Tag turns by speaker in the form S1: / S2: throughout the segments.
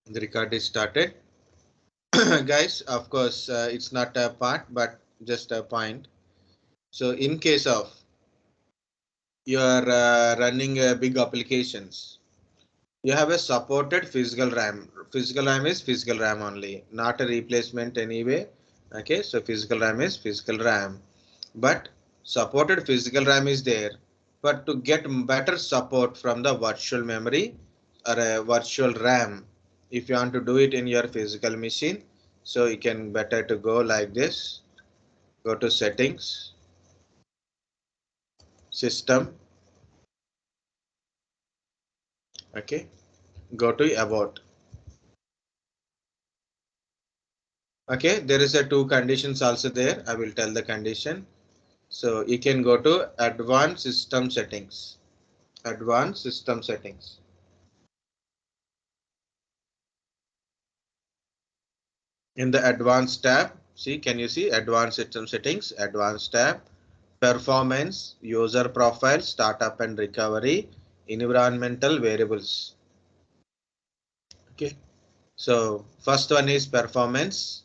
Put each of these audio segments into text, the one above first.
S1: The record is started. Guys, of course, it's not a part, but just a point. So in case of you are running big applications, you have a supported physical RAM. Physical RAM is physical RAM only, not a replacement anyway. Okay, so physical RAM is physical RAM, but supported physical RAM is there. But to get better support from the virtual memory or a virtual RAM, if you want to do it in your physical machine, so you can better to go like this. Go to settings, system. Okay, go to about. Okay, there is a two conditions also there. I will tell the condition. So you can go to advanced system settings. Advanced system settings. In the advanced tab, see, can you see advanced system settings, advanced tab, performance, user profile, startup and recovery, environmental variables. Okay, so first one is performance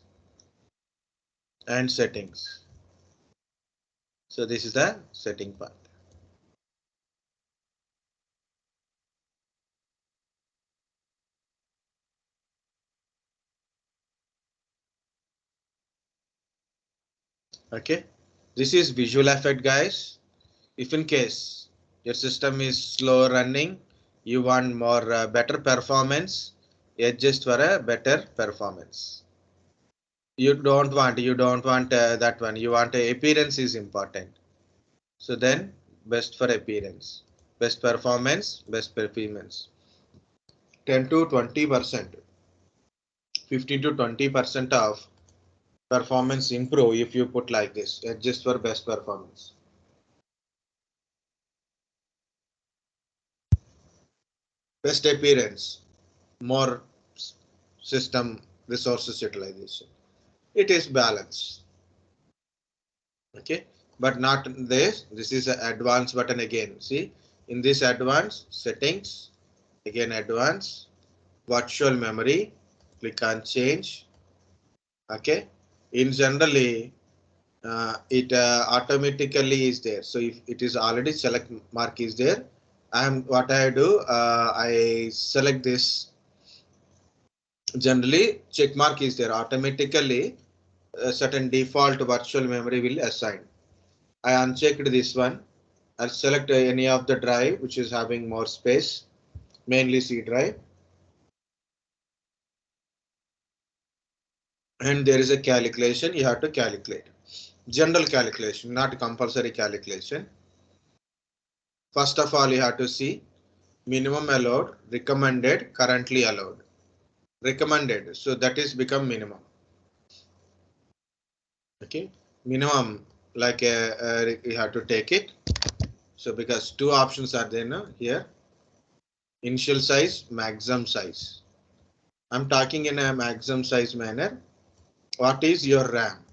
S1: and settings. So this is the setting part. Okay, this is visual effect, guys. If in case your system is slow running, you want more better performance, adjust for a better performance. You don't want that one. You want appearance is important. So then best for appearance, best performance, best performance. 10 to 20%, 15 to 20% of performance improve if you put like this. Adjust for best performance. Best appearance, more system resources utilization. It is balanced. Okay, but not this. This is an advanced button again. See, in this advanced settings, again advanced virtual memory, click on change. Okay, in generally it automatically is there. So if it is already select mark is there, what I do, I select this. Generally check mark is there automatically. A certain default virtual memory will assign. I unchecked this one. I'll select any of the drive which is having more space, mainly C drive. And there is a calculation you have to calculate. General calculation, not compulsory calculation. First of all, you have to see minimum allowed, recommended, currently allowed. Recommended, so that is become minimum. Okay, minimum like you have to take it. So because two options are there now here, initial size, maximum size. I'm talking in a maximum size manner. What is your RAM?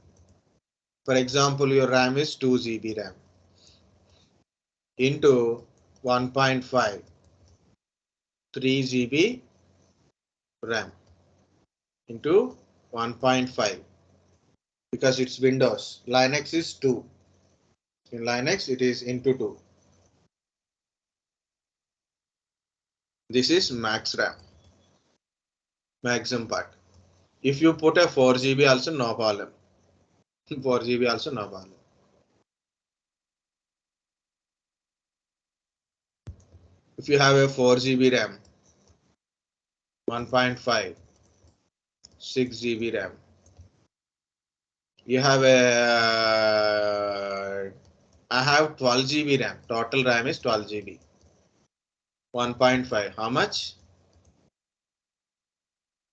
S1: For example, your RAM is 2 GB RAM into 1.5, 3 GB RAM into 1.5 because it's Windows. Linux is 2. In Linux, it is into 2. This is max RAM, maximum part. If you put a 4 GB also, no problem. 4 GB also, no problem. If you have a 4 GB RAM, 1.5, 6 GB RAM. You have a, I have 12 GB RAM. Total RAM is 12 GB. 1.5, how much?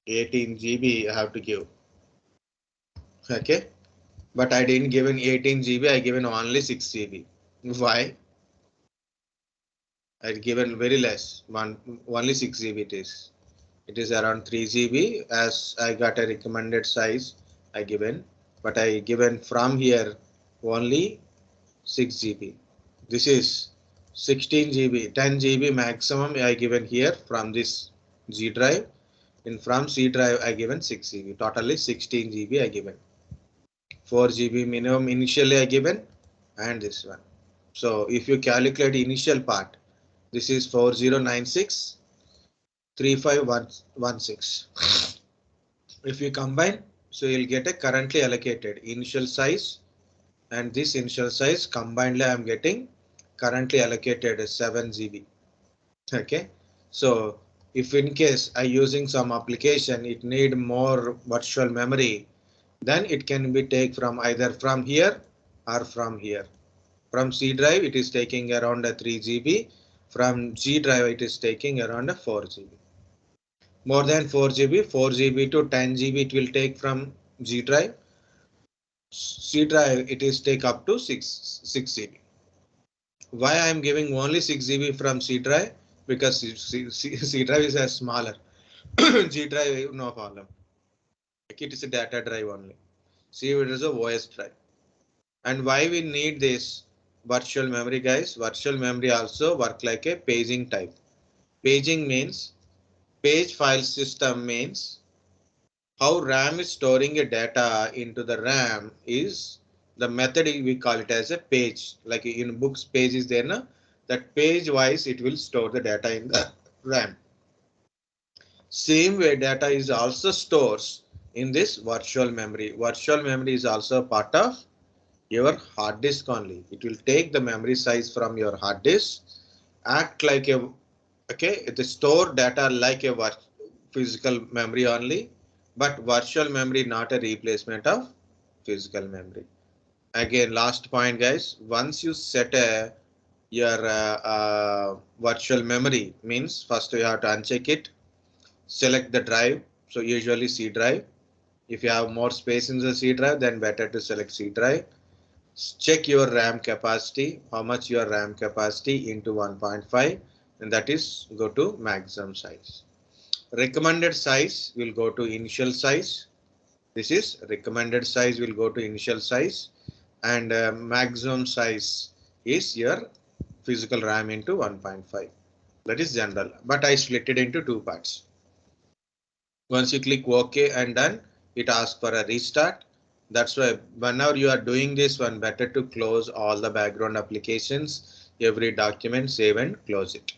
S1: 18 GB I have to give. Okay, but I didn't give in 18 GB, I given only 6 GB. Why? I given very less, only 6 GB it is. It is around 3 GB as I got a recommended size I given, but I given from here only 6 GB. This is 16 GB, 10 GB maximum I given here from this G drive. In from C drive I given 6 GB, totally 16 GB I given. 4 GB minimum initially I given, and this one. So if you calculate initial part, this is 4096 35116. If you combine, so you'll get a currently allocated initial size, and this initial size combinedly I am getting currently allocated as 7 GB. Okay, so if in case I using some application, it need more virtual memory, then it can be take from either from here or from here. From C drive it is taking around a 3 GB. From G drive it is taking around a 4 GB. More than 4 GB, 4 GB to 10 GB it will take from G drive. C drive it is take up to 6 GB. Why I am giving only 6 GB from C drive? Because C drive is a smaller. G drive no problem. It is a data drive only. C it is a OS drive. And why we need this virtual memory, guys? Virtual memory also work like a paging type. Paging means page file system means how RAM is storing a data into the RAM is the method we call it as a page. Like in books, page is there, na? That page wise it will store the data in the RAM. Same way data is also stores in this virtual memory. Virtual memory is also part of your hard disk only. It will take the memory size from your hard disk, act like a, okay, it store data like a physical memory only, but virtual memory not a replacement of physical memory. Again, last point, guys. Once you set your virtual memory, means first you have to uncheck it, select the drive. So usually C drive. If you have more space in the C drive, then better to select C drive. Check your RAM capacity, how much your RAM capacity into 1.5, and that is go to maximum size. Recommended size will go to initial size. This is recommended size will go to initial size, and maximum size is your physical RAM into 1.5. That is general, but I split it into two parts. Once you click OK and done, it asks for a restart. That's why whenever you are doing this one, better to close all the background applications, every document, save and close it.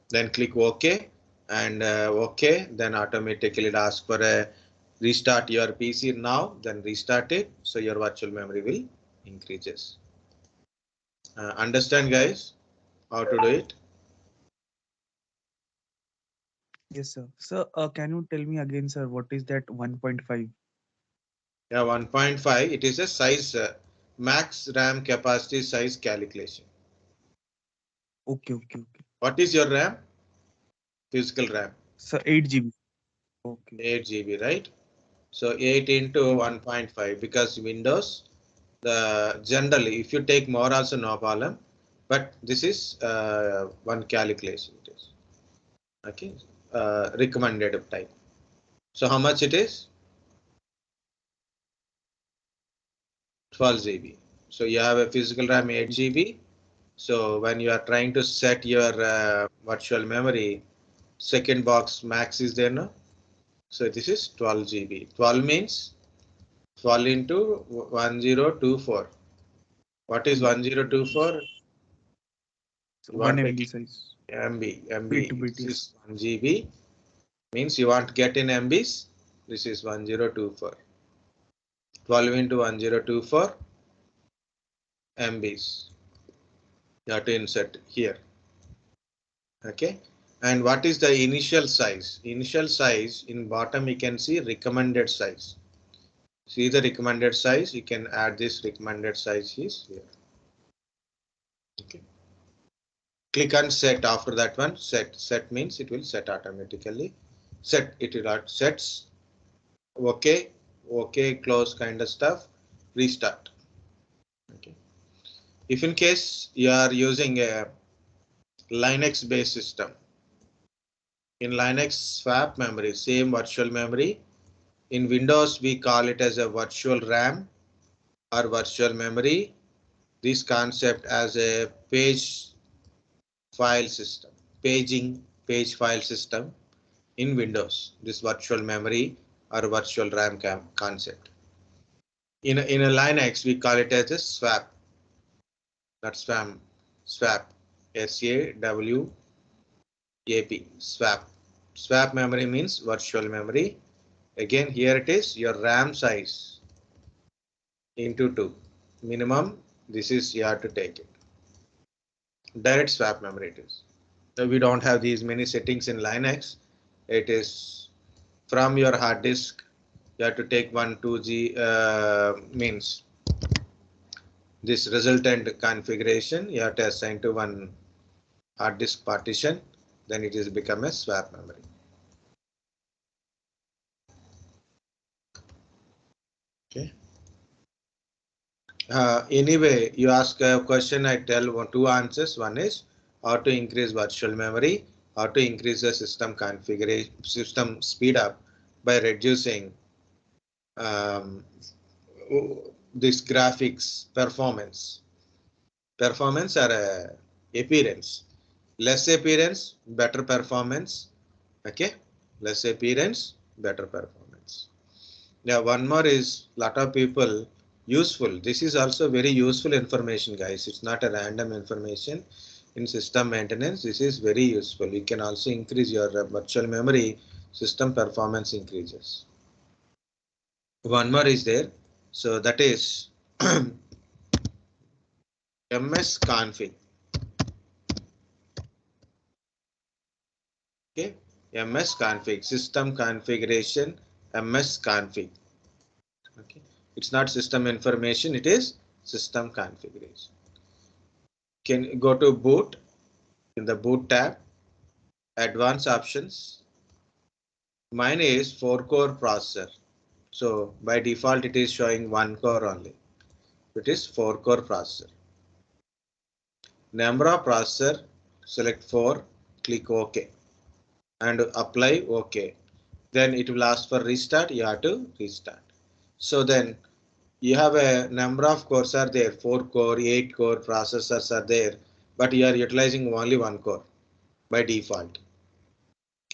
S1: Then click OK and OK. Then automatically it asks for a restart your PC now. Then restart it. So your virtual memory will increases. Understand, guys, how to do it?
S2: Yes, sir. So, can you tell me again, sir, what is that 1.5?
S1: Yeah, 1.5. It is a size max RAM capacity size calculation.
S2: Okay, okay, okay.
S1: What is your RAM? Physical RAM.
S2: So 8 GB. Okay,
S1: 8 GB, right? So 8 into
S2: yes, sir.
S1: 1.5, because Windows, the generally, if you take more also no problem, but this is one calculation it is. Okay, recommended type. So how much it is? 12 GB. So you have a physical RAM 8 GB. So when you are trying to set your virtual memory, second box max is there, no? So this is 12 GB. 12 means 12 into 1024. What is
S2: Mm,
S1: 1024?
S2: yes. So
S1: You
S2: 1
S1: want to
S2: MB size.
S1: MB.
S2: Bit to bit,
S1: This
S2: yes.
S1: is 1 GB. Means you want to get in MBs. This is 1024. 12 into 1024 MBs. You have to insert here. Okay. And what is the initial size? Initial size in bottom you can see recommended size. See the recommended size. You can add this recommended size is here. Okay. Click on set after that one. Set means it will set automatically. Set it will sets. Okay. Okay. Close kind of stuff. Restart. Okay. If in case you are using a Linux based system, in Linux swap memory, same virtual memory. In Windows we call it as a virtual RAM or virtual memory. This concept as a page file system, page file system. in Windows, this virtual memory or virtual RAM concept. In a Linux, we call it as a swap, not swam, swap, SAWAP, swap. Swap memory means virtual memory. Again, here it is your RAM size into 2. Minimum, this is you have to take it. Direct swap memory it is. So we don't have these many settings in Linux. It is from your hard disk. You have to take 1 2G means this resultant configuration. You have to assign to one hard disk partition. Then it is become a swap memory. Okay. Anyway, you ask a question, I tell two answers. One is how to increase virtual memory, how to increase the system configuration, system speed up by reducing um, this graphics performance. Performance or appearance. Less appearance, better performance. Okay, less appearance, better performance. Yeah, one more is lot of people useful. This is also very useful information, guys. It's not a random information. In system maintenance, this is very useful. You can also increase your virtual memory, system performance increases. One more is there. So that is MSCONFIG. Okay, MSCONFIG, system configuration, MSCONFIG. Okay, it's not system information, it is system configuration. Can go to boot in the boot tab, advanced options. Mine is 4-core processor. So by default, it is showing 1 core only. It is 4-core processor. Number of processor, select 4, click OK and apply OK. Then it will ask for restart. You have to restart. So then you have a number of cores are there, 4-core, 8-core processors are there, but you are utilizing only 1 core by default.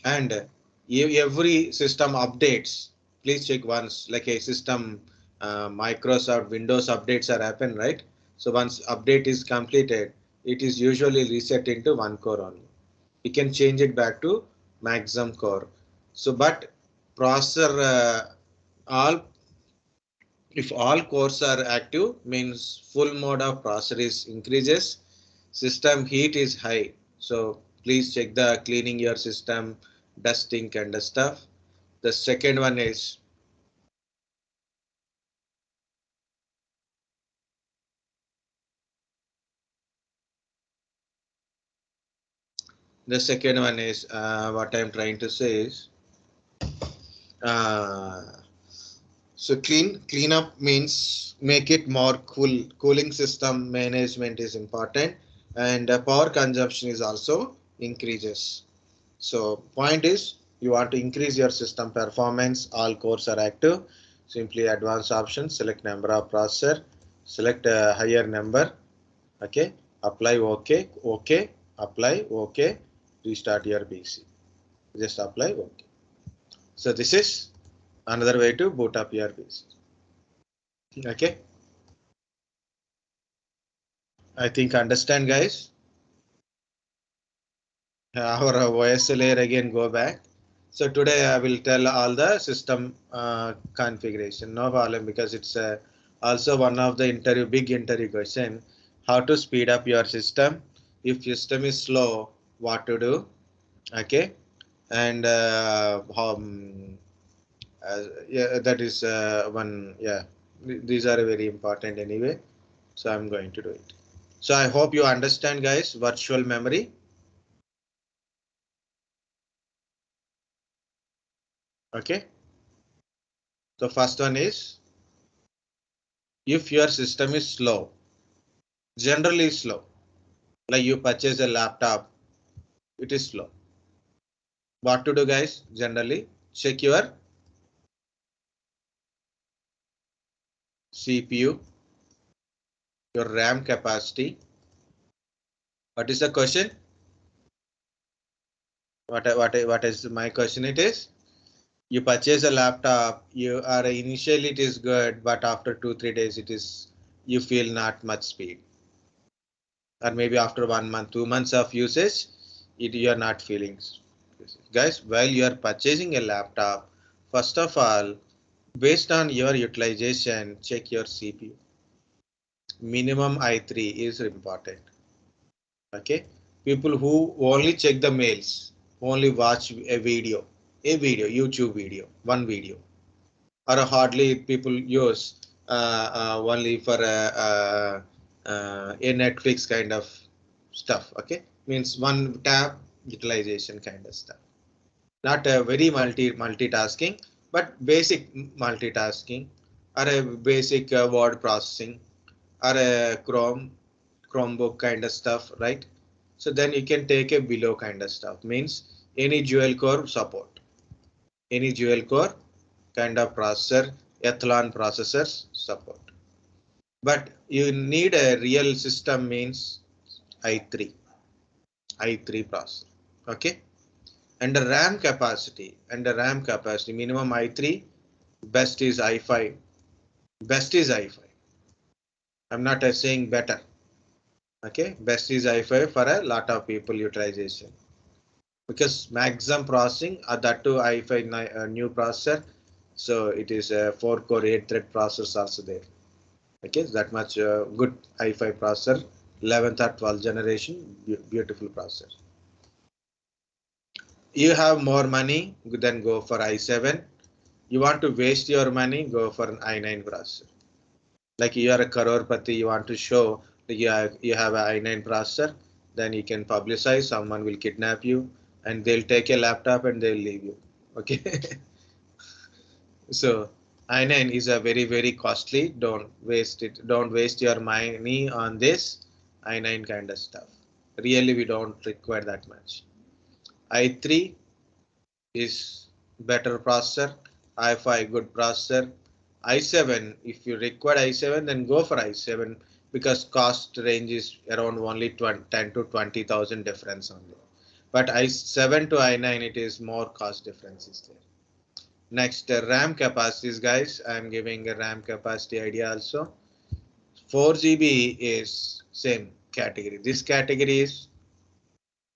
S1: And every system updates, please check once, like a system Microsoft Windows updates are happen, right? So once update is completed, it is usually reset into 1 core only. You can change it back to maximum core. So but processor all, if all cores are active means full mode of processor is increases, system heat is high. So please check the cleaning your system, dusting kind of stuff. The second one is what I'm trying to say is uh, so clean up means make it more cool. Cooling system management is important, and power consumption is also increases. So point is you want to increase your system performance, all cores are active, simply advanced options, select number of processor, select a higher number, okay, apply OK, OK, apply OK, restart your PC, just apply OK. So this is another way to boot up your PC. Okay, I think understand, guys. Our OS layer again go back. So today I will tell all the system configuration. No problem, because it's also one of the big interview question. How to speed up your system? If system is slow, what to do? Okay, and yeah, that is one. Yeah, these are very important anyway. So I'm going to do it. So I hope you understand, guys. Virtual memory. Okay. So first one is if your system is slow, generally slow, like you purchase a laptop, it is slow. What to do, guys? Generally, check your CPU, your RAM capacity. What is the question? What is my question? It is, you purchase a laptop, you are initially it is good, but after 2 3 days it is, you feel not much speed, or maybe after 1 month 2 months of usage, you are not feeling. Guys, while you are purchasing a laptop, first of all, based on your utilization, check your CPU. Minimum i3 is important. Okay, people who only check the mails, only watch a video, YouTube video, one video, or hardly people use only for a Netflix kind of stuff. Okay, means one tab utilization kind of stuff. Not a very multitasking, but basic multitasking, or a basic word processing, or a Chromebook kind of stuff, right? So then you can take a below kind of stuff. Means any dual core support, any dual core kind of processor, Athlon processors support. But you need a real system, means i3, i3 processor. Okay, and the RAM capacity minimum i3, best is i5, best is i5. I'm not saying better. Okay, best is i5 for a lot of people utilization, because maximum processing, that too i5 new processor, so it is a 4 core 8 thread processor also there. Okay, that much good i5 processor, 11th or 12th generation, beautiful processor. You have more money, then go for i7. You want to waste your money, go for an i9 processor. Like you are a crorepati, you want to show that you have an i9 processor, then you can publicize, someone will kidnap you and they'll take a laptop and they'll leave you. Okay. So i9 is a very costly, don't waste it, don't waste your money on this i9 kind of stuff. Really we don't require that much. i3 is better processor, i5 good processor, i7 if you require i7 then go for i7, because cost range is around only 10 to 20,000 difference only. But i7 to i9 it is more cost difference is there. Next, RAM capacities, guys. I'm giving a RAM capacity idea also. 4 GB is same category. This category is,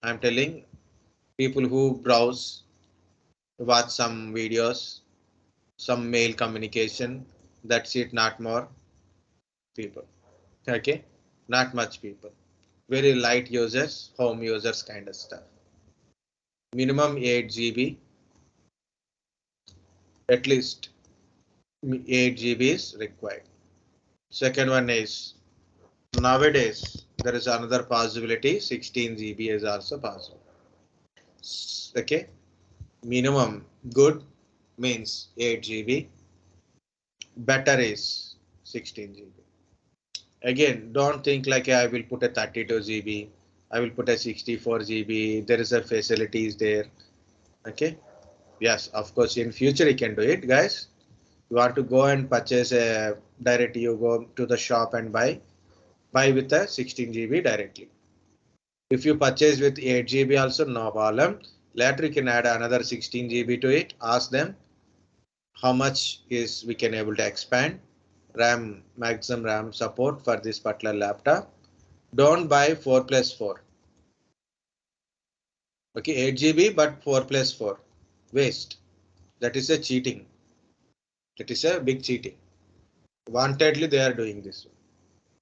S1: I'm telling, people who browse, watch some videos, some mail communication. That's it, not more people. Okay, not much people. Very light users, home users kind of stuff. Minimum 8 GB, at least 8 GB is required. Second one is, nowadays there is another possibility, 16 GB is also possible. Okay, minimum good means 8 GB, better is 16 GB. Again, don't think like I will put a 32 GB, I will put a 64 GB, there is a facilities there. Okay, yes, of course in future you can do it, guys. You want to go and purchase a direct, you go to the shop and buy with a 16 GB directly. If you purchase with 8 GB also, no problem. Later you can add another 16 GB to it. Ask them how much is we can able to expand RAM, maximum RAM support for this particular laptop. Don't buy 4 plus 4. Okay, 8 GB but 4 plus 4. Waste. That is a cheating. That is a big cheating. Wantedly they are doing this,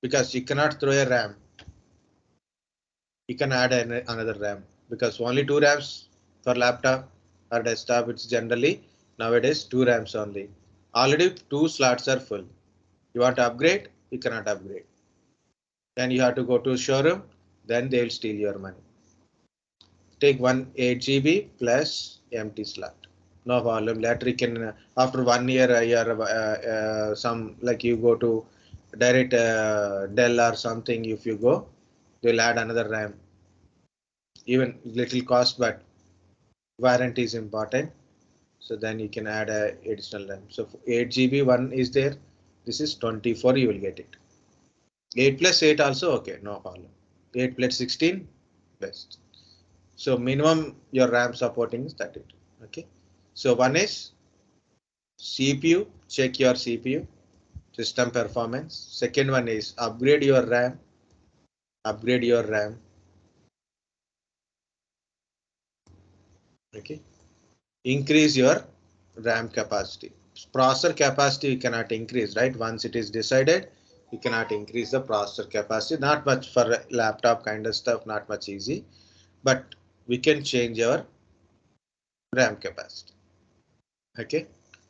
S1: because you cannot throw a RAM. You can add another RAM, because only 2 RAMs for laptop or desktop. It's generally nowadays 2 RAMs only. Already 2 slots are full. You want to upgrade, you cannot upgrade. Then you have to go to showroom, then they will steal your money. Take one 8 GB plus empty slot. No problem. Later you can, after 1 year, some like you go to direct Dell or something. If you go, they'll add another RAM. Even little cost, but warranty is important. So then you can add a additional RAM. So 8 GB one is there. This is 24. You will get it. 8 plus 8 also okay. No problem. 8 plus 16 best. So minimum your RAM supporting is 32. Okay. So one is CPU, check your CPU system performance. Second one is upgrade your RAM, upgrade your RAM. Okay. Increase your RAM capacity. Processor capacity you cannot increase, right? Once it is decided, you cannot increase the processor capacity. Not much for laptop kind of stuff, not much easy, but we can change our RAM capacity. Okay.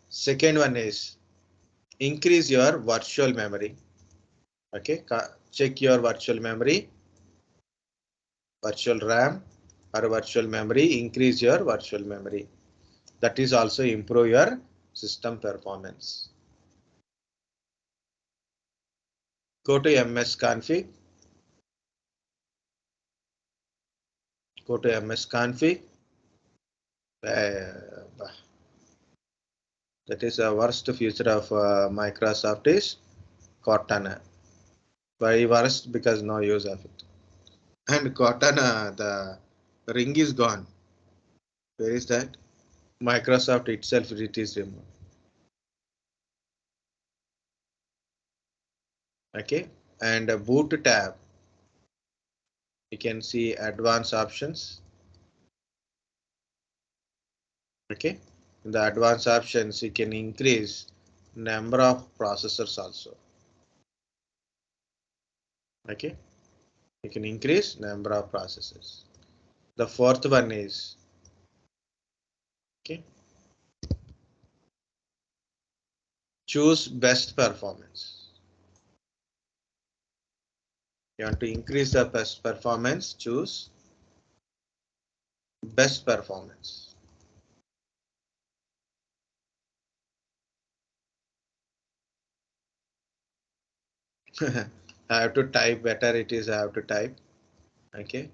S1: Second one is increase your virtual memory. Okay. Check your virtual memory, virtual RAM or virtual memory. Increase your virtual memory. That is also improve your system performance. Go to MSCONFIG. Go to MSCONFIG. That is the worst feature of Microsoft is Cortana. Why worst? Because no use of it. And Cortana, the ring is gone. Where is that? Microsoft itself it is removed. Okay. And boot tab. You can see advanced options. Okay. In the advanced options, you can increase number of processors also. Okay. You can increase number of processors. The fourth one is okay. Choose best performance. You want to increase the best performance, choose best performance. I have to type better it is I have to type. Okay.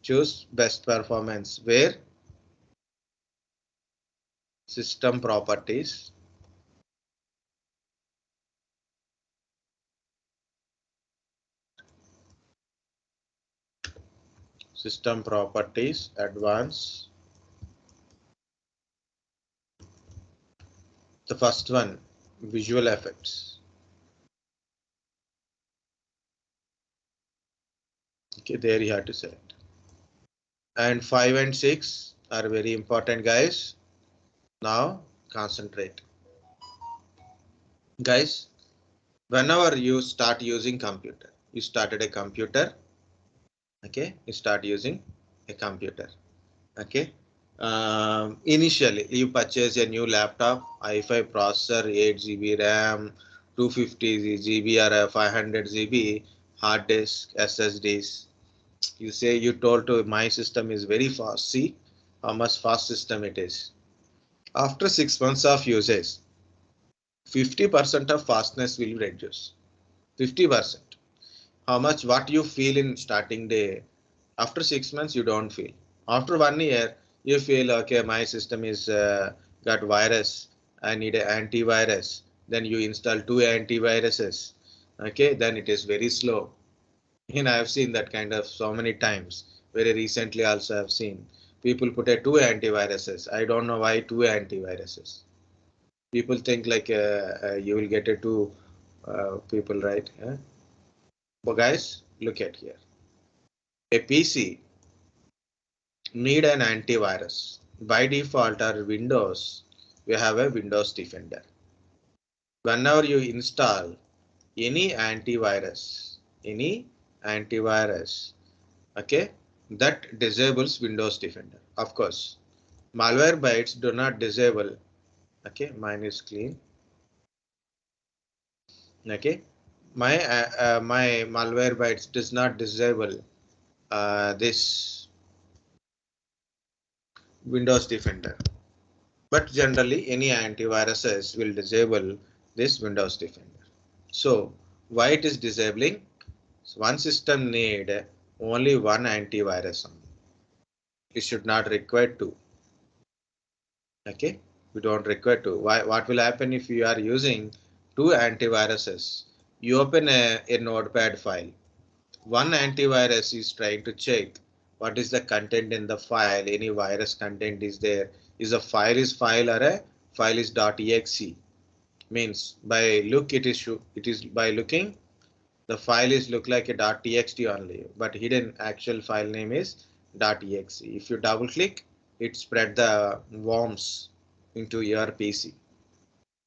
S1: Choose best performance where system properties. System properties, advanced. The first one, visual effects. Okay, there you have to select. And 5 and 6 are very important, guys. Now concentrate. Guys, whenever you start using computer, you started a computer. Okay, you start using a computer. Okay. Initially, you purchase a new laptop, i5 processor, 8 GB RAM, 250 GB or 500 GB hard disk, SSDs. You say you told to my system is very fast. See how much fast system it is. After 6 months of usage, 50% of fastness will reduce. 50%. How much what you feel in starting day, after 6 months you don't feel. After 1 year you feel okay, my system is got virus, I need an antivirus. Then you install 2 antiviruses. Okay, then it is very slow. And I have seen that kind of so many times. Very recently also I have seen people put a 2 antiviruses. I don't know why 2 antiviruses. People think like you will get a two people, right? But guys, look at here. A PC need an antivirus. By default or Windows, we have a Windows Defender. Whenever you install any antivirus, okay, that disables Windows Defender. Of course, malware bytes do not disable. Okay, mine is clean. Okay, my malware bytes does not disable this Windows Defender. But generally any antiviruses will disable this Windows Defender. So why it is disabling? So one system need only one antivirus only. It should not require two. Okay, we don't require two. Why? What will happen if you are using two antiviruses? You open a notepad file. One antivirus is trying to check what is the content in the file, any virus content is there, is a file or a file is .exe. Means by look it is by looking the file is look like a .txt only, but hidden actual file name is .exe. If you double click, it spread the worms into your PC.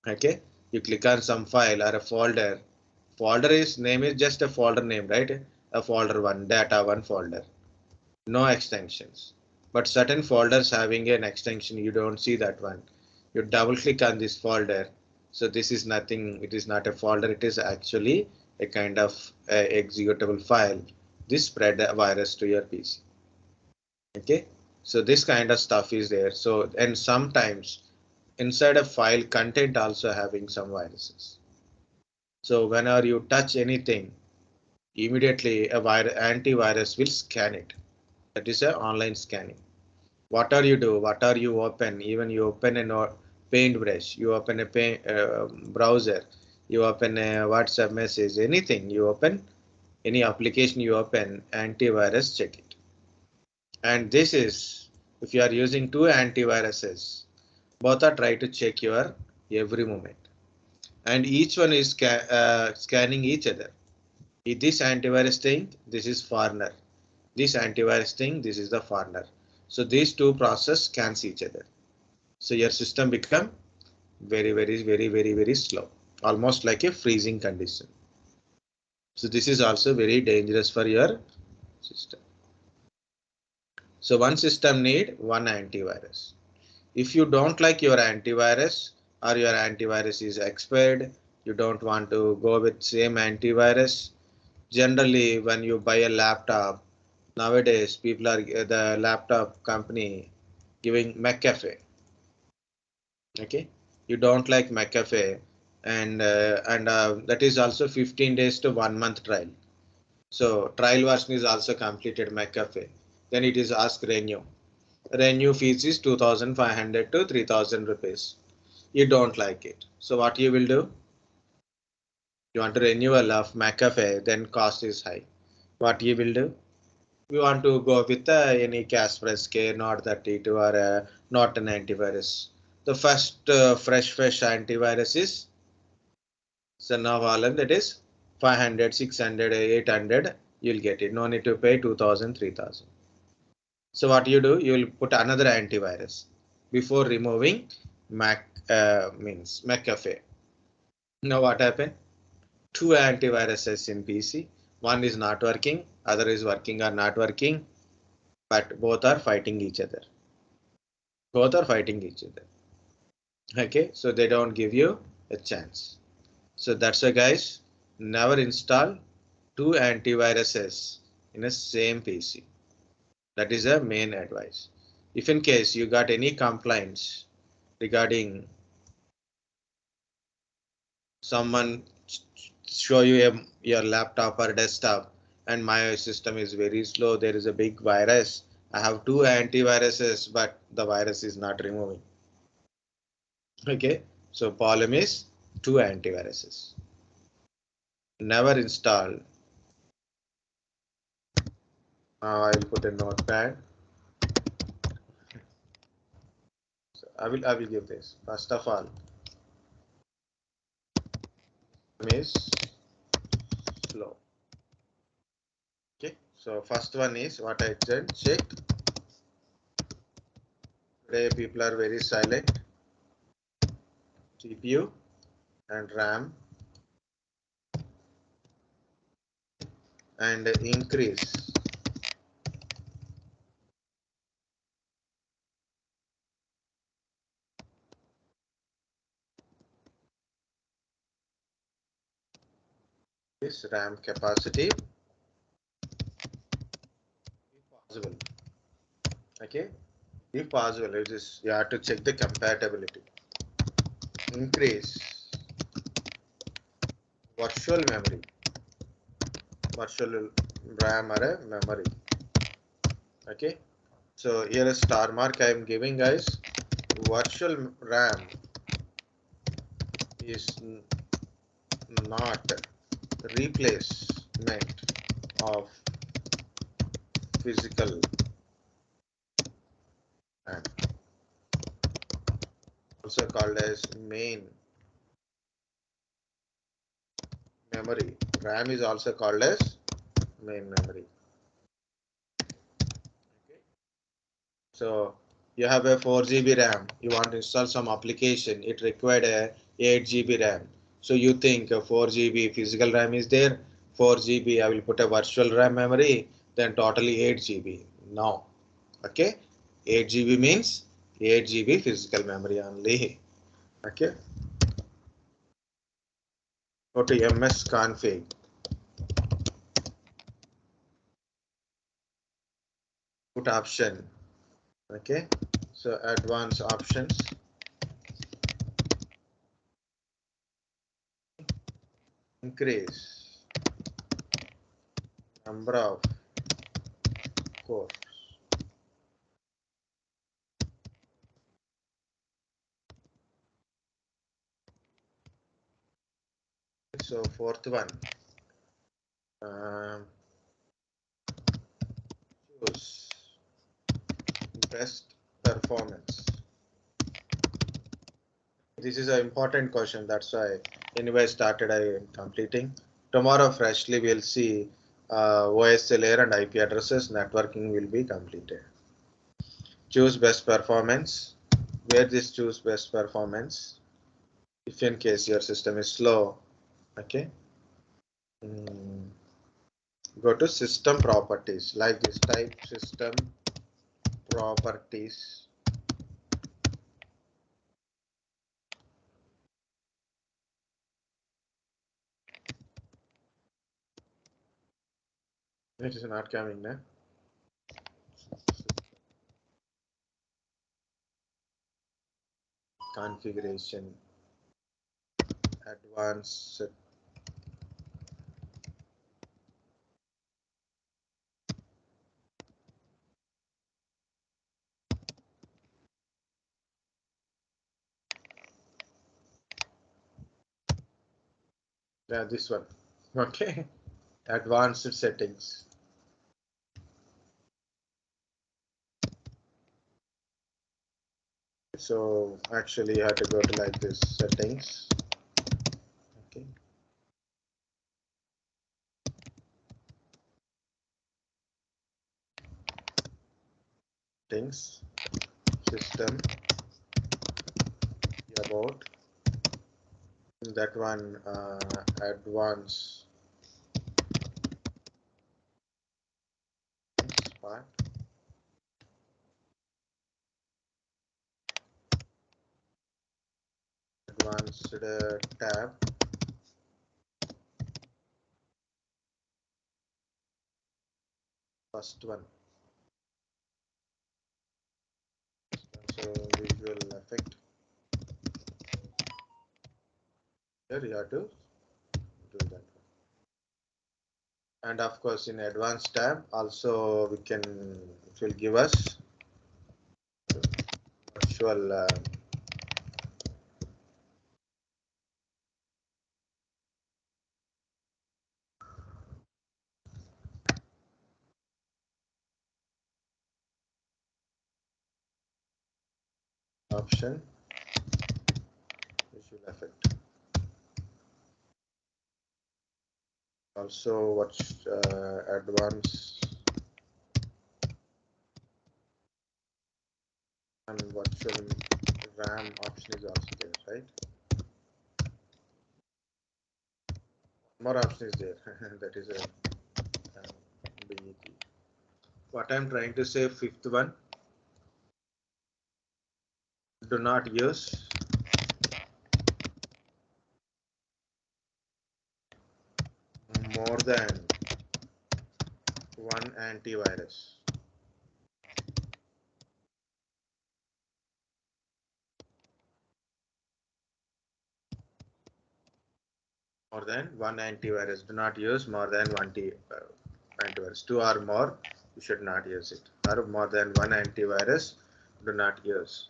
S1: Okay, you click on some file or a folder. Folder is name is just a folder name, right? A folder one, data one folder, no extensions. But certain folders having an extension, you don't see that one. You double click on this folder. So this is nothing, it is not a folder, it is actually a kind of executable file. This spread a virus to your PC. Okay, so this kind of stuff is there. So, and sometimes inside a file content also having some viruses. So whenever you touch anything, immediately a antivirus will scan it. That is a online scanning. Whatever you do, whatever you open, even you open a paintbrush, you open a browser, you open a WhatsApp message, anything you open, any application you open, antivirus check it. And this is, if you are using two antiviruses, both are trying to check your every moment. And each one is scanning each other. If this antivirus thing, this is foreigner. This antivirus thing, this is the foreigner. So these two processes cancel each other. So your system become very slow, almost like a freezing condition. So this is also very dangerous for your system. So one system need one antivirus. If you don't like your antivirus or your antivirus is expired, you don't want to go with same antivirus. Generally, when you buy a laptop, nowadays people are the laptop company giving McAfee. Okay, you don't like McAfee, and that is also 15 days to 1 month trial. So trial version is also completed McAfee. Then it is ask renew. Renew fees is 2,500 to 3,000 rupees. You don't like it. So what you will do? You want to renewal of McAfee, then cost is high. What you will do? We want to go with any Kaspersky, not 32 or not an antivirus. The first fresh antivirus is Sanawalan, that is 500, 600, 800. You'll get it. No need to pay 2,000, 3,000. So what you do? You will put another antivirus before removing McAfee. Now what happened? Two antiviruses in PC. One is not working, other is working or not working, but both are fighting each other. Both are fighting each other. Okay, so they don't give you a chance. So that's why guys, never install two antiviruses in a same PC. That is a main advice. If in case you got any complaints regarding someone show you your laptop or desktop and my system is very slow, there is a big virus, I have two antiviruses but the virus is not removing. Okay, so problem is two antiviruses. Never install. Now I will put a notepad. So I will give this. First of all, is slow. Okay, so first one is what I said, check. Today people are very silent. CPU and RAM and increase this RAM capacity if possible. Okay, if possible, it is you have to check the compatibility. Increase virtual memory, virtual RAM or a memory. Okay, so here a star mark I am giving guys. Virtual RAM is not replacement of physical RAM, also called as main memory. RAM is also called as main memory. Okay. So you have a 4 GB RAM, you want to install some application, it required a 8 GB RAM. So you think a 4 GB physical RAM is there, 4 GB I will put a virtual RAM memory, then totally 8 GB. No. Okay. 8 GB means 8 GB physical memory only. Okay. Go to MSCONFIG. Put option. Okay. So advanced options. Increase number of cores. So fourth one. Um, choose best performance. This is an important question. That's why anyway started I completing. Tomorrow freshly we'll see OS layer and IP addresses. Networking will be completed. Choose best performance. Where this choose best performance? If in case your system is slow, okay. Go to system properties like this type system properties. It is not coming now. Configuration advanced. Yeah, this one. Okay. Advanced settings. So actually you have to go to like this settings. Okay. Settings. System. About that one. Advanced part. Advanced tab. First one. So visual effect. Here you have to do that. And of course in advanced tab also we can, it will give us virtual option visual effect. Also what's advanced and virtual RAM option is also there, right? More option is there. That is a BET. What I'm trying to say, fifth one, do not use more than one antivirus. More than one antivirus. Do not use more than one antivirus. Two or more, you should not use it. Or more than one antivirus, do not use.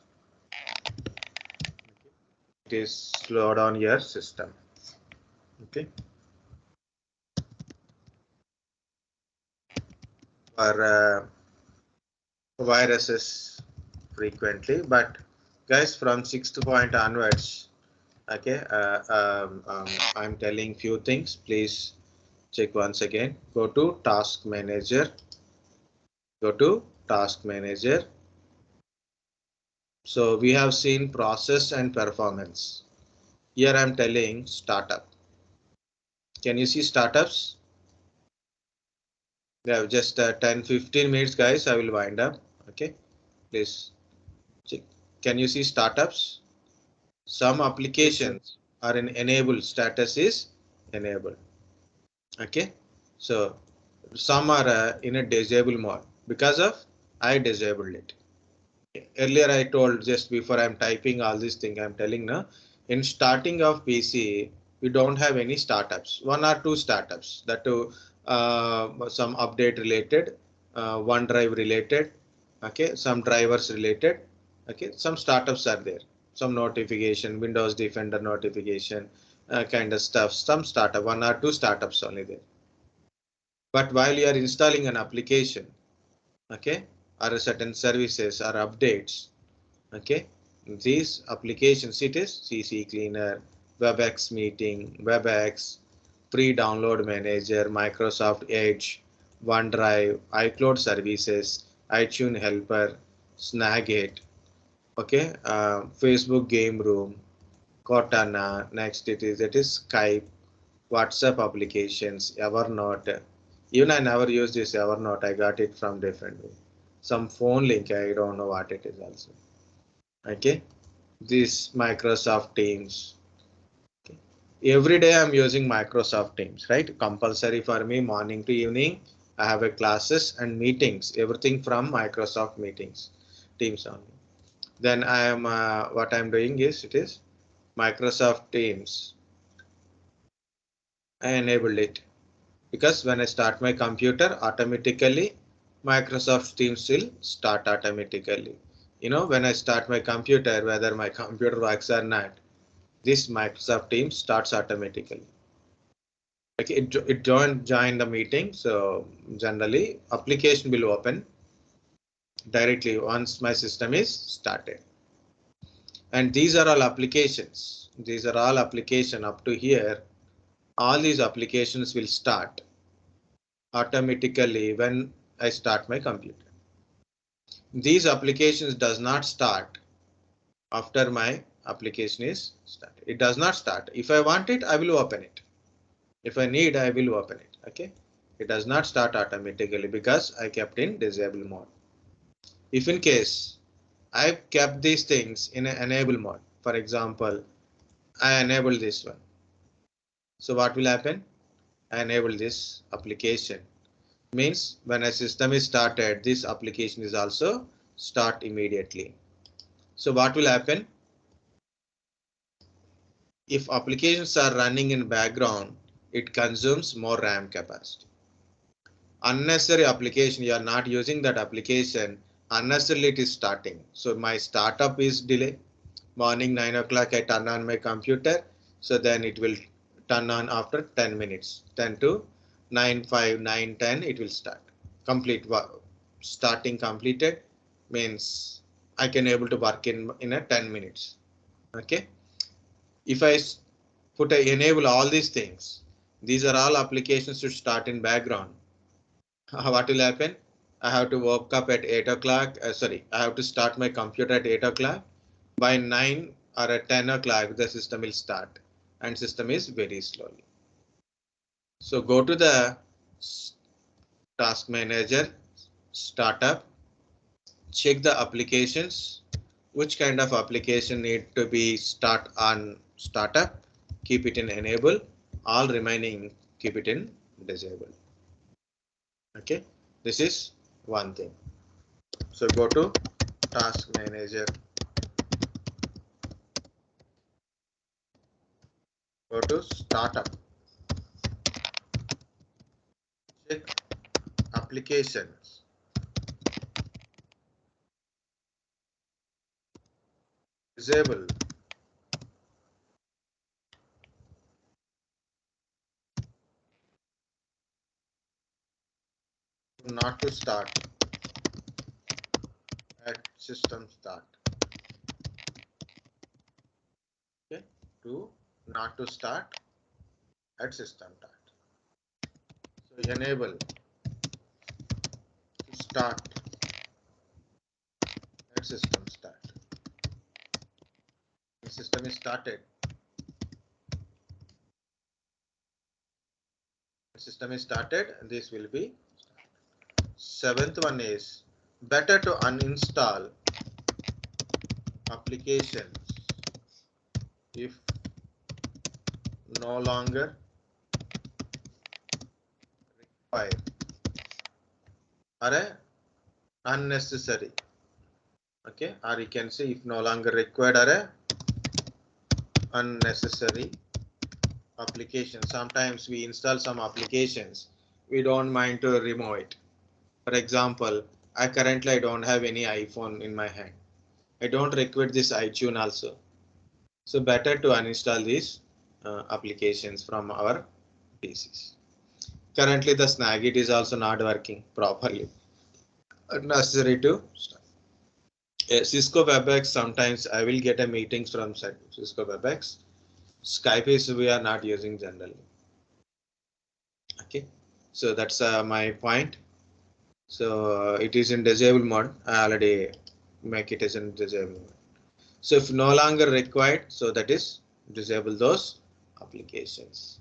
S1: It is slow down your system. Okay. For viruses, frequently, but guys, from 6th point onwards, okay, I'm telling few things. Please check once again. Go to task manager. Go to task manager. So we have seen process and performance. Here I'm telling startup. Can you see startups? Yeah, just 10-15 minutes, guys. I will wind up. Okay, please check. Can you see startups? Some
S2: Yes, sir.
S1: applications are in enabled status is enabled. Okay, so some are in a disable mode because of I disabled it. Earlier I told just before I'm typing all these things I'm telling now in starting of PC we don't have any startups, one or two startups that to some update related, OneDrive related, okay, some drivers related, okay, some startups are there, some notification, Windows Defender notification, kind of stuff, some startup, one or two startups only there. But while you are installing an application, okay, or certain services or updates, okay, these applications it is CC Cleaner, WebEx Meeting, WebEx, pre-download manager, Microsoft Edge, OneDrive, iCloud services, iTunes Helper, Snagit, okay, Facebook Game Room, Cortana. Next it is Skype, WhatsApp applications, Evernote. Even I never used this Evernote. I got it from different way. Some phone link. I don't know what it is also. Okay, this Microsoft Teams. Okay. Every day I'm using Microsoft Teams, right? Compulsory for me, morning to evening. I have a classes and meetings, everything from Microsoft meetings, Teams only. Then I am what I'm doing is it is Microsoft Teams. I enabled it because when I start my computer, automatically Microsoft Teams will start automatically. You know, when I start my computer, whether my computer works or not, this Microsoft Teams starts automatically. Okay, it join the meeting. So generally application will open directly once my system is started. And these are all applications. These are all application up to here. All these applications will start automatically when I start my computer. These applications does not start after my application is started. It does not start. If I want it, I will open it. If I need, I will open it. Okay. It does not start automatically because I kept in disable mode. If in case I kept these things in an enable mode, for example, I enable this one. So what will happen? I enable this application. Means when a system is started, this application is also start immediately. So what will happen? If applications are running in background, it consumes more RAM capacity. Unnecessary application, you are not using that application, unnecessarily it is starting. So my startup is delay. Morning 9 o'clock I turn on my computer, so then it will turn on after 10 minutes, 10 to 9, 5, 9, 10 it will start. Complete starting completed means I can able to work in a 10 minutes. Okay. If I put a enable all these things, these are all applications should start in background. What will happen? I have to wake up at 8 o'clock. Sorry, I have to start my computer at 8 o'clock. By 9 or at 10 o'clock, the system will start and system is very slowly. So go to the task manager, startup, check the applications, which kind of application need to be start on startup, keep it in enable, all remaining keep it in disable. Okay, this is one thing. So go to task manager, go to startup, check applications, disable, not to start, at system start. Okay, to not to start at system start. So enable to start at system start. The system is started. System is started. This will be. Seventh one is better to uninstall applications if no longer required or unnecessary. Okay, or you can say if no longer required or unnecessary application. Sometimes we install some applications, we don't mind to remove it. For example, I currently don't have any iPhone in my hand. I don't require this iTunes also. So better to uninstall these applications from our PCs. Currently the Snagit is also not working properly. Necessary to start. Cisco WebEx, sometimes I will get a meetings from Cisco WebEx. Skype is we are not using generally. Okay, so that's my point. So it is in disabled mode. I already make it as in disabled mode. So if no longer required, so that is disable those applications.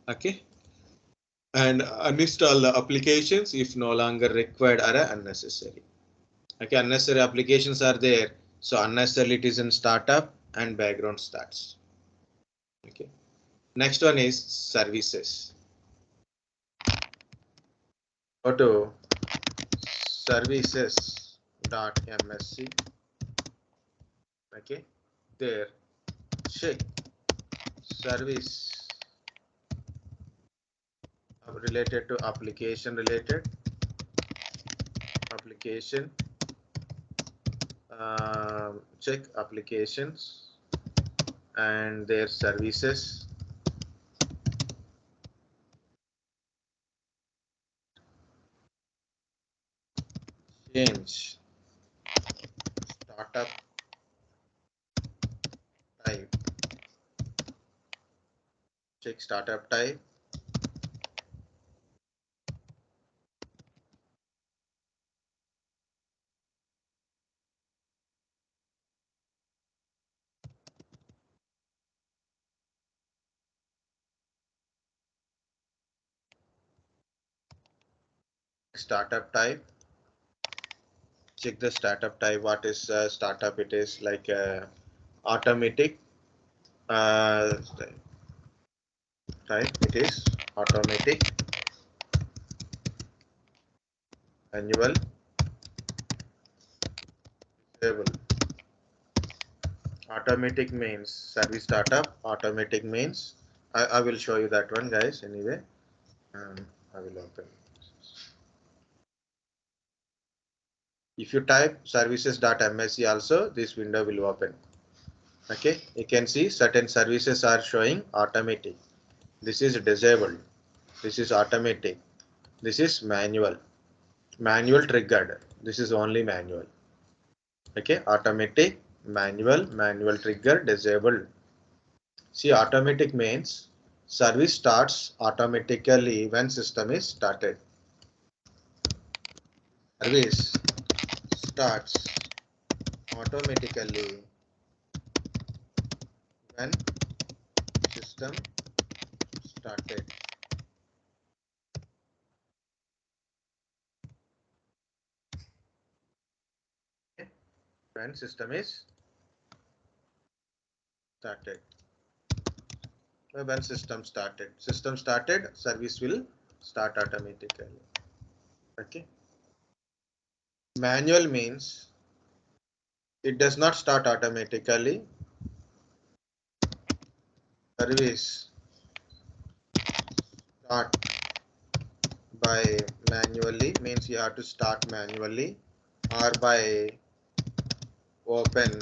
S1: Okay, and uninstall the applications if no longer required or unnecessary. Okay, unnecessary applications are there, so unnecessarily it is in startup and background starts. Okay, next one is services. Go to services.msc. Okay, there check service related to application related application. Check applications and their services. Change startup type. Check startup type. Startup type. Check the startup type. What is startup? It is like automatic type. It is automatic, annual, disable. Automatic means service startup. Automatic means I will show you that one, guys. Anyway, I will open. If you type services.msc also, this window will open. Okay, you can see certain services are showing automatic. This is disabled. This is automatic. This is manual. Manual triggered. This is only manual. Okay, automatic, manual trigger, disabled. See, automatic means service starts automatically when system is started. Service starts automatically when system started. When system is started. When system started, service will start automatically. Okay. Manual means it does not start automatically. Service start by manually means you have to start manually or by open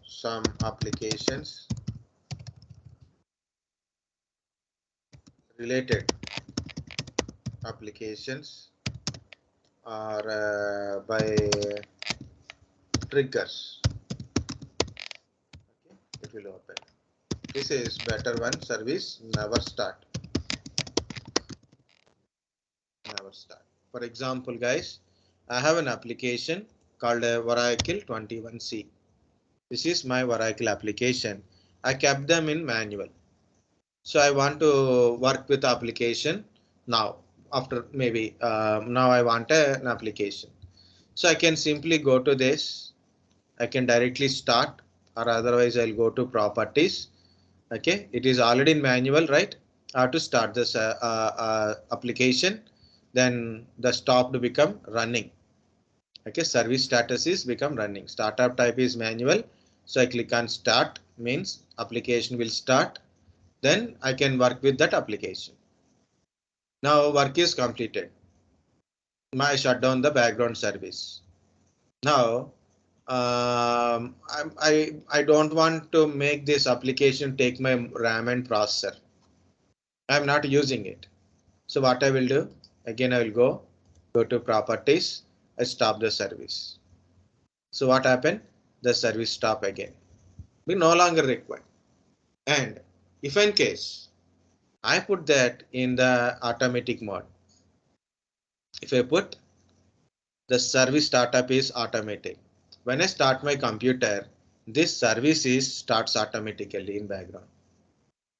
S1: some applications related applications or by triggers. Okay, it will open. This is better one. Service never start. Never start. For example, guys, I have an application called a Oracle 21C. This is my Oracle application. I kept them in manual. So I want to work with application now. After maybe now I want an application. So I can simply go to this. I can directly start, or otherwise I'll go to properties. Okay, it is already in manual, right? I have to start this application. Then the stop to become running. Okay, service status is become running. Startup type is manual. So I click on start, means application will start. Then I can work with that application. Now work is completed. I shut down the background service. Now I don't want to make this application take my RAM and processor. I'm not using it. So what I will do, again I will go to properties, I stop the service. So what happened? The service stop again. We no longer required. And if in case I put that in the automatic mode, if I put the service startup is automatic. When I start my computer, this service is starts automatically in background.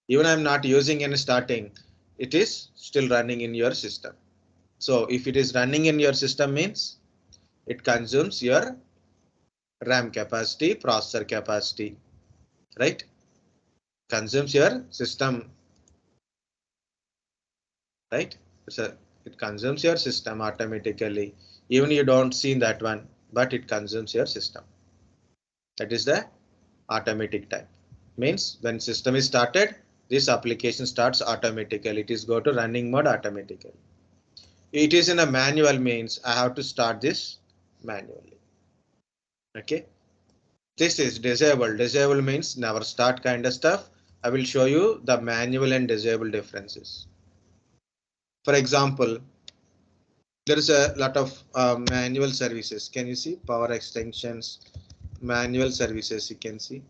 S1: Even I'm not using any starting, it is still running in your system. So if it is running in your system means it consumes your RAM capacity, processor capacity, right? Consumes your system, right? So it consumes your system automatically. Even you don't see that one, but it consumes your system. That is the automatic type. Means when system is started, this application starts automatically. It is go to running mode automatically. It is in a manual means I have to start this manually. Okay. This is disable. Disable means never start kind of stuff. I will show you the manual and disable differences. For example, there is a lot of manual services. Can you see power extensions, manual services? You can see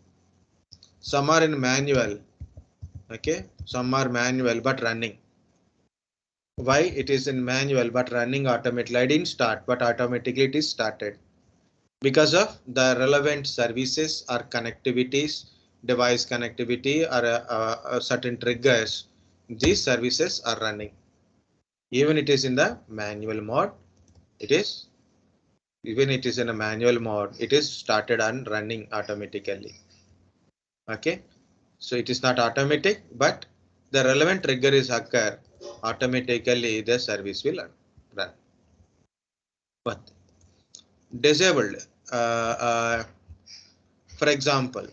S1: some are in manual. Okay, some are manual but running. Why it is in manual but running automatically? I didn't start, but automatically it is started because of the relevant services or connectivities, device connectivity or certain triggers. These services are running. Even it is in the manual mode, it is even it is in a manual mode, it is started and running automatically. Okay, so it is not automatic, but the relevant trigger is occur automatically. The service will run. But disabled. For example,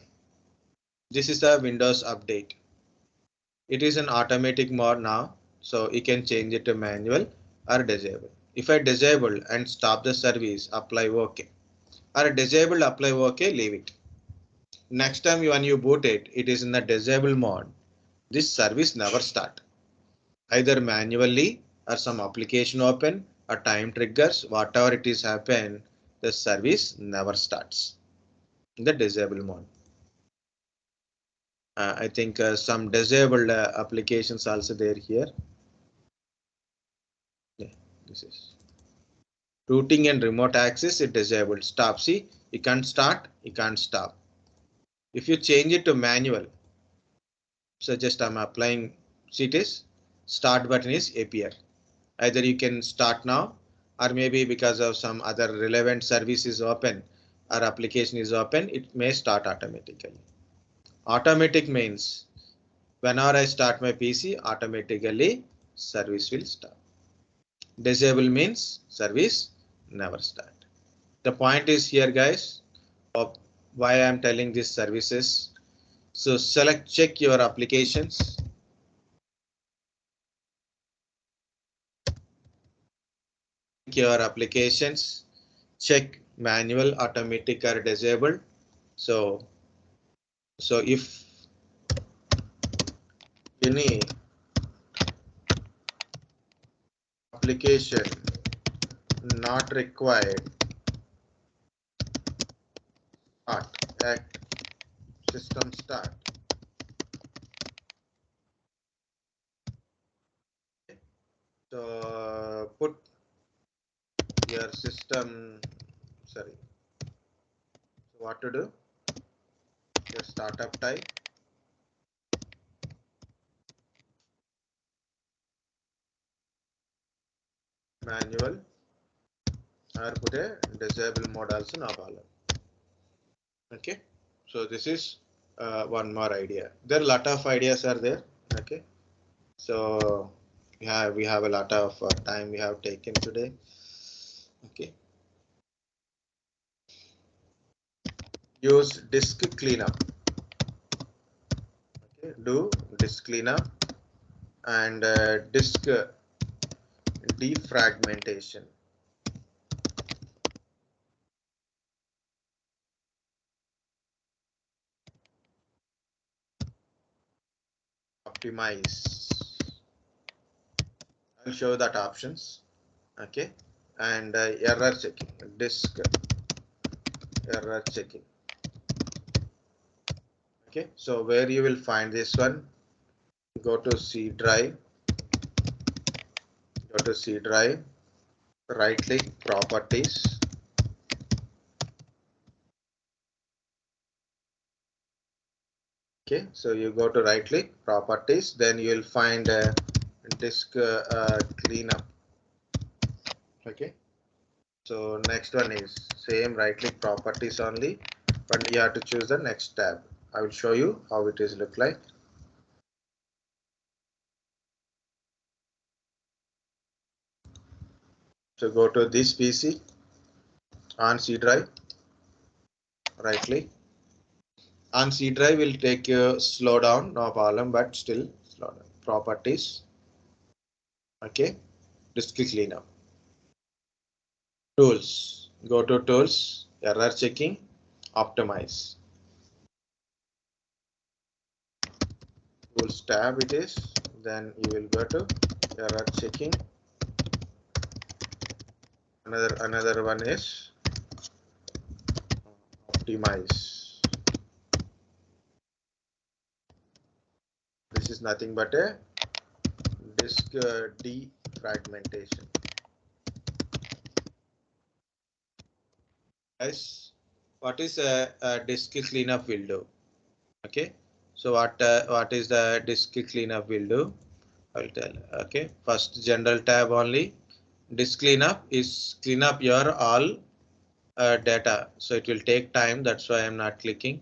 S1: this is the Windows update. It is an automatic mode now, so you can change it to manual or disable. If I disable and stop the service, apply OK. Or disable, apply OK, leave it. Next time when you boot it, it is in the disable mode. This service never start. Either manually or some application open or time triggers, whatever it is happen, the service never starts in the disable mode. I think some disabled applications also there here. Yeah, this is routing and remote access. It disabled. Stop. See, you can't start, you can't stop. If you change it to manual, so just I'm applying. See, it is start button is appear. Either you can start now, or maybe because of some other relevant service is open or application is open, it may start automatically. Automatic means whenever I start my PC, automatically service will start. Disable means service never start. The point is here, guys, of why I am telling these services. So select, check your applications. Your applications, check manual, automatic or disabled. So if any application not required at system start. So put your system, sorry, so what to do? Your startup type, manual, or put a disable mode also, no problem. Okay, so this is one more idea. There are a lot of ideas are there. Okay, so we have a lot of time we have taken today. Okay, use disk cleanup. Okay, do disk cleanup and disk defragmentation. Optimize. I'll show that options. Okay, and error checking. Disk error checking. Okay, so where you will find this one? Go to C drive. Go to C drive. Right click properties. Okay, so you go to right click properties, then you will find disk cleanup. Okay, so next one is same, right click properties only, but you have to choose the next tab. I will show you how it is look like. So go to this PC on C drive, right click. On C drive will take you slow down, no problem, but still slow down. Properties. Okay, disk cleanup. Tools. Go to tools, error checking, optimize. Tools tab it is. Then you will go to error checking. Another one is optimize. This is nothing but a disk defragmentation. Guys, what is a disk cleanup will do? Okay, so what is the disk cleanup will do? I'll tell. Okay, first general tab only. Disk cleanup is clean up your all data, so it will take time. That's why I'm not clicking,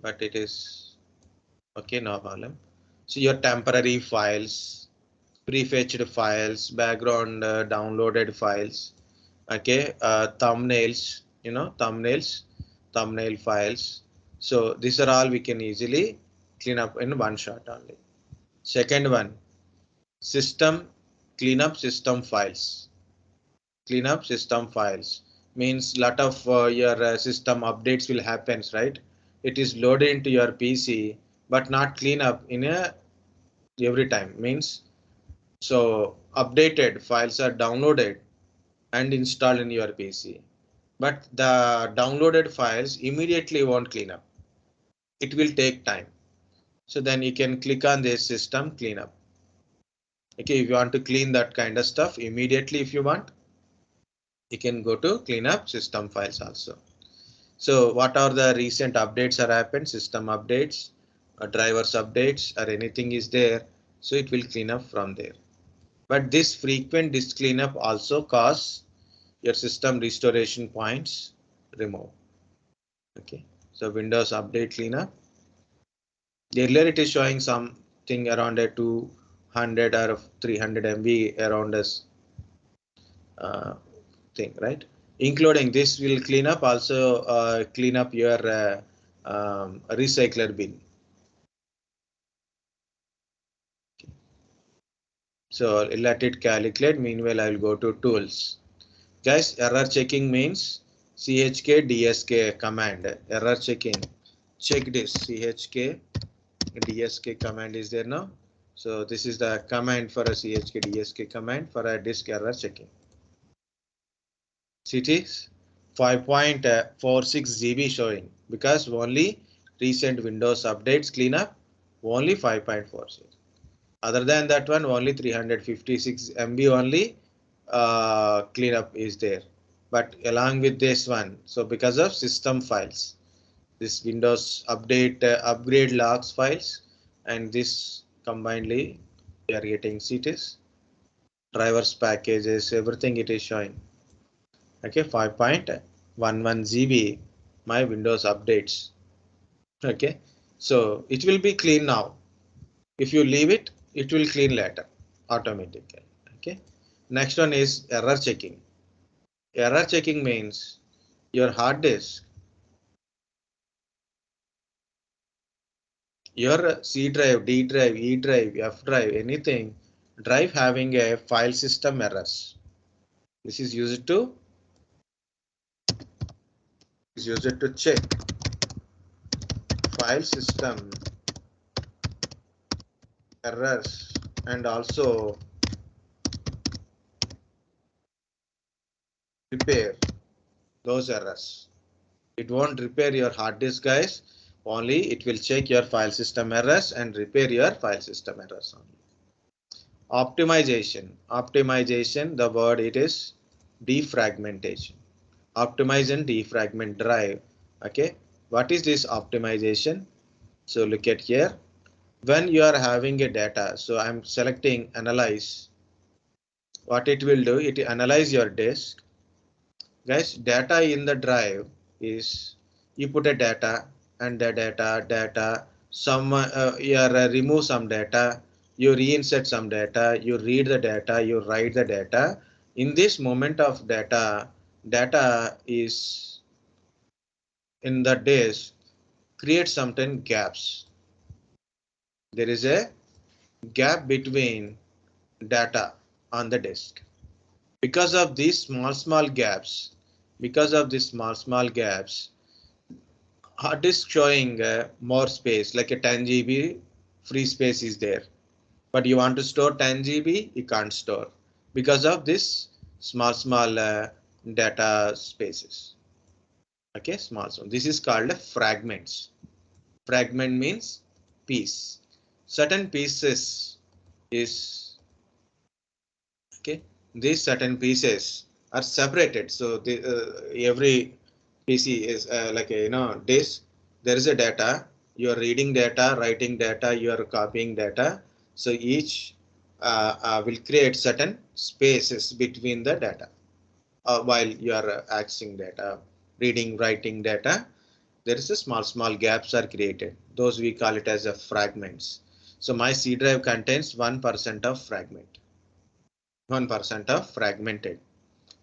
S1: but it is okay, no problem. So your temporary files, prefetched files, background downloaded files, okay, thumbnails, thumbnail files. So these are all we can easily clean up in one shot only. Second one, system cleanup system files. Cleanup system files means lot of your system updates will happens, right? It is loaded into your PC, but not clean up in a every time means. So updated files are downloaded and installed in your PC, but the downloaded files immediately won't clean up. It will take time. So then you can click on this system cleanup. Okay, if you want to clean that kind of stuff immediately, if you want, you can go to clean up system files also. So what are the recent updates are happened? System updates, drivers updates, or anything is there. So it will clean up from there. But this frequent disk cleanup also cause your system restoration points remove. Okay, so Windows update cleanup. Earlier it is showing something around a 200 or 300 MB around us uh, thing, right? Including this will clean up also clean up your recycler bin. So let it calculate. Meanwhile, I will go to tools. Guys, error checking means chk dsk command. Error checking. Check this chk dsk command is there now. So this is the command for a chk dsk command for a disk error checking. See it is 5.46 GB showing, because only recent Windows updates cleanup only 5.46. Other than that one, only 356 MB only cleanup is there. But along with this one, so because of system files, this Windows update upgrade logs files, and this combinedly we are getting CTs, drivers packages, everything it is showing. Okay, 5.11 GB my Windows updates. Okay, so it will be clean now. If you leave it, it will clean later automatically. Okay. Next one is error checking. Error checking means your hard disk, your C drive, D drive, E drive, F drive, anything drive having a file system errors. This is used to check file system errors and also repair those errors. It won't repair your hard disk, guys. Only it will check your file system errors and repair your file system errors only. Optimization. Optimization, the word it is defragmentation. Optimize and defragment drive. Okay. What is this optimization? So look at here. When you are having a data, so I'm selecting analyze. What it will do, it analyze your disk. Guys, data in the drive is you put a data and the data, some you remove some data, you reinsert some data, you read the data, you write the data. In this moment of data is in the disk create certain gaps. There is a gap between data on the disk. Because of these small gaps, because of these small gaps, hard disk showing more space, like a 10 GB free space is there, but you want to store 10 GB, you can't store because of this small data spaces. Okay, small. This is called fragments. Fragment means piece. Certain pieces is okay. These certain pieces are separated. So every PC is like a disk. There is a data. You are reading data, writing data. You are copying data. So each will create certain spaces between the data while you are accessing data, reading, writing data. There is a small gaps are created. Those we call it as a fragments. So my C drive contains 1% of fragment, 1% of fragmented.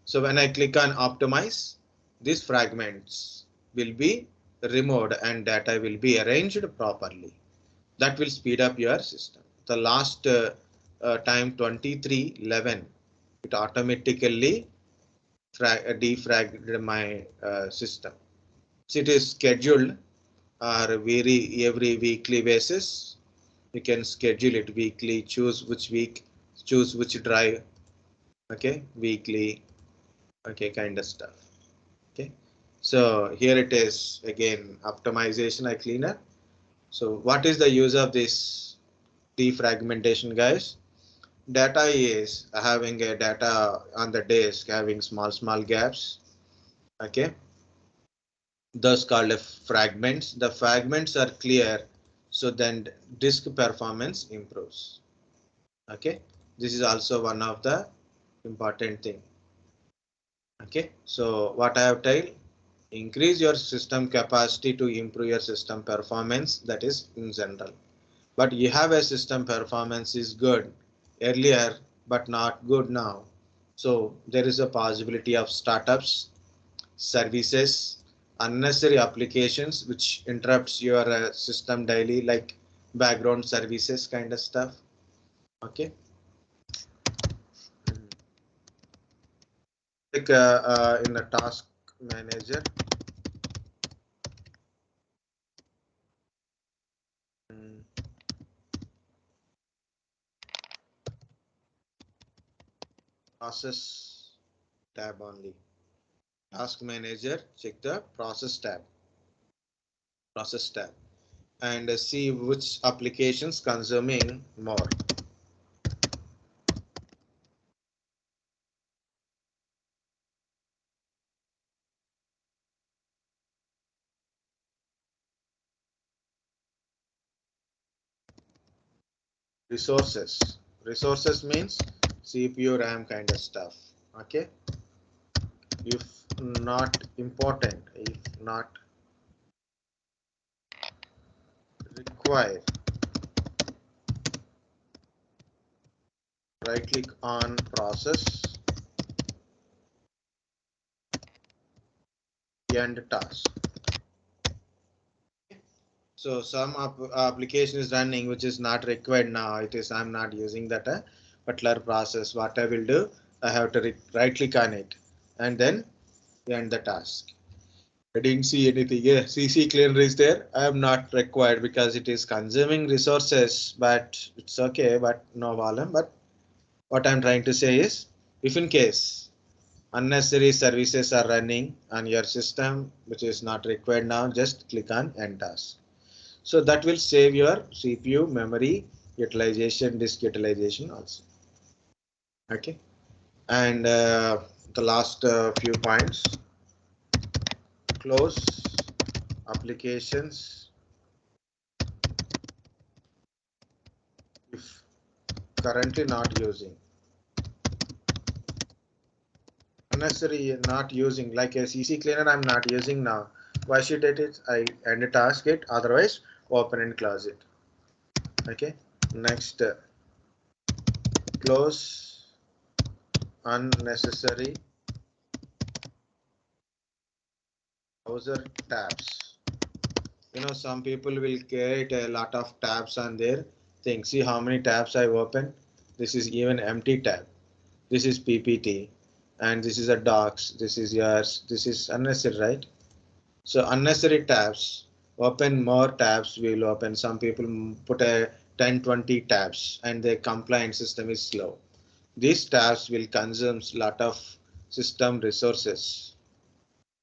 S1: So when I click on optimize, these fragments will be removed and data will be arranged properly. That will speed up your system. The last time 2311, it automatically defragged my system. So it is scheduled or every weekly basis. You can schedule it weekly, choose which week, choose which drive. Okay, weekly. Okay, kind of stuff. Okay, so here it is again optimization I cleaner. So what is the use of this defragmentation, guys? Data is having a data on the disk having small gaps. Okay, those called fragments. The fragments are clear, so then disk performance improves. Okay, this is also one of the important thing. Okay, so what I have told, increase your system capacity to improve your system performance, that is in general. But you have a system performance is good earlier but not good now, so there is a possibility of startups, services, unnecessary applications which interrupts your system daily, like background services kind of stuff. Okay, like in the task manager, mm, process tab only. Task manager, check the process tab. process tab, and see which applications consuming more. Resources means CPU, RAM kind of stuff. Okay, if not important, if not required, right click on process, end task. So some application is running which is not required now. It is, I'm not using that particular process. What I will do, I have to right click on it and then end the task. I didn't see anything. Yeah, CC cleaner is there. I am not required because it is consuming resources, but it's okay, but no problem. But what I'm trying to say is, if in case unnecessary services are running on your system, which is not required now, just click on end task. So that will save your CPU, memory utilization, disk utilization also. Okay. And the last few points, close applications if currently not using. Unnecessary not using, like a CC cleaner I'm not using now. Why should I end a task it, otherwise open and close it. Okay. Next, close unnecessary browser tabs. You know, some people will create a lot of tabs on their thing. See how many tabs I open. This is even empty tab. This is PPT, and this is a docs. This is yours. This is unnecessary, right? So unnecessary tabs. Open more tabs. Will open. Some people put a 10-20 tabs, and their compliance system is slow. These tabs will consume a lot of system resources.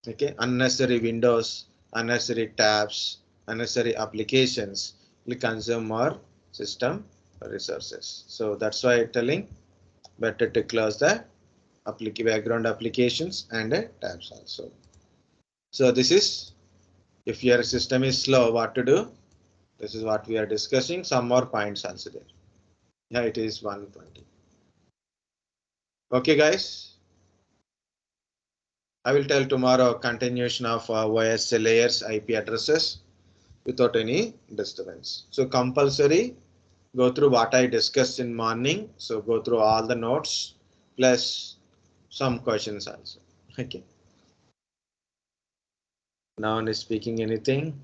S1: Okay, unnecessary windows, unnecessary tabs, unnecessary applications will consume more system resources. So that's why I'm telling better to close the background applications and tabs also. So this is, if your system is slow, what to do? This is what we are discussing. Some more points also there. Yeah, it is 120. Okay, guys. I will tell tomorrow continuation of OS layers IP addresses without any disturbance. So compulsory, go through what I discussed in morning. So go through all the notes plus some questions also. Okay. Now one is speaking anything.